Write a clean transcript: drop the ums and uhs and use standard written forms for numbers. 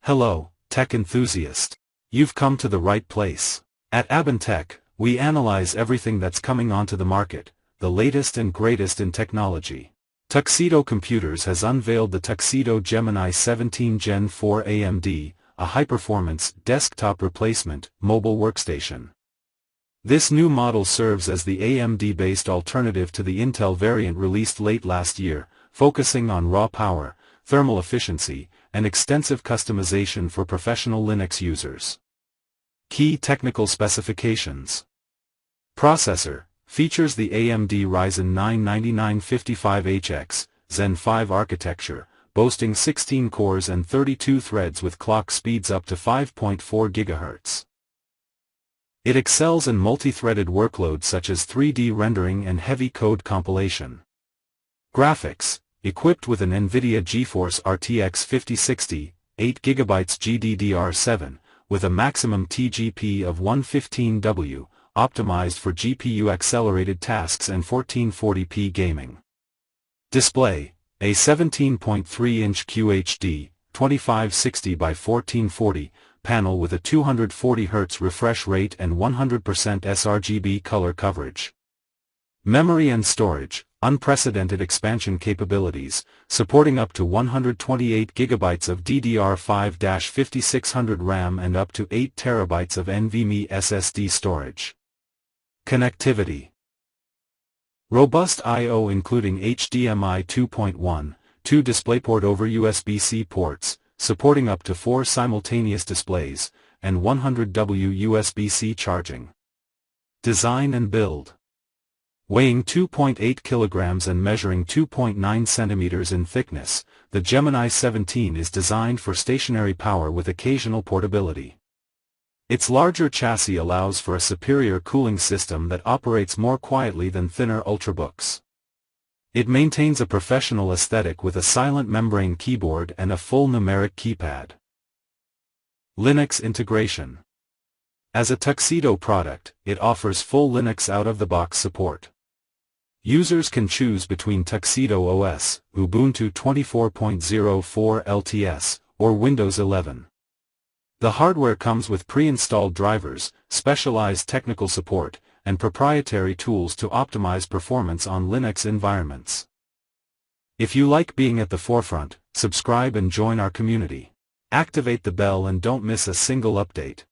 Hello, tech enthusiast. You've come to the right place. At ABN, we analyze everything that's coming onto the market, the latest and greatest in technology. Tuxedo Computers has unveiled the Tuxedo Gemini 17 Gen 4 AMD, a high-performance, desktop replacement, mobile workstation. This new model serves as the AMD-based alternative to the Intel variant released late last year, focusing on raw power, thermal efficiency, and extensive customization for professional Linux users. Key technical specifications. Processor features the AMD Ryzen 9 9955HX, Gen 5 architecture, boasting 16 cores and 32 threads with clock speeds up to 5.4 GHz. It excels in multi-threaded workloads such as 3D rendering and heavy code compilation. Graphics, equipped with an NVIDIA GeForce RTX 5060, 8GB GDDR7, with a maximum TGP of 115W, optimized for GPU-accelerated tasks and 1440p gaming. Display, a 17.3-inch QHD, 2560 by 1440, panel with a 240 Hz refresh rate and 100% sRGB color coverage. Memory and storage, unprecedented expansion capabilities, supporting up to 128 GB of DDR5-5600 RAM and up to 8 TB of NVMe SSD storage. Connectivity. Robust I/O including HDMI 2.1, 2 DisplayPort over USB-C ports, supporting up to 4 simultaneous displays, and 100W USB-C charging. Design and build. Weighing 2.8 kilograms and measuring 2.9 centimeters in thickness, the Gemini 17 is designed for stationary power with occasional portability. Its larger chassis allows for a superior cooling system that operates more quietly than thinner ultrabooks. It maintains a professional aesthetic with a silent membrane keyboard and a full numeric keypad. Linux integration. As a Tuxedo product, it offers full Linux out-of-the-box support. Users can choose between Tuxedo OS, Ubuntu 24.04 LTS, or Windows 11. The hardware comes with pre-installed drivers, specialized technical support, and proprietary tools to optimize performance on Linux environments. If you like being at the forefront, subscribe and join our community. Activate the bell and don't miss a single update.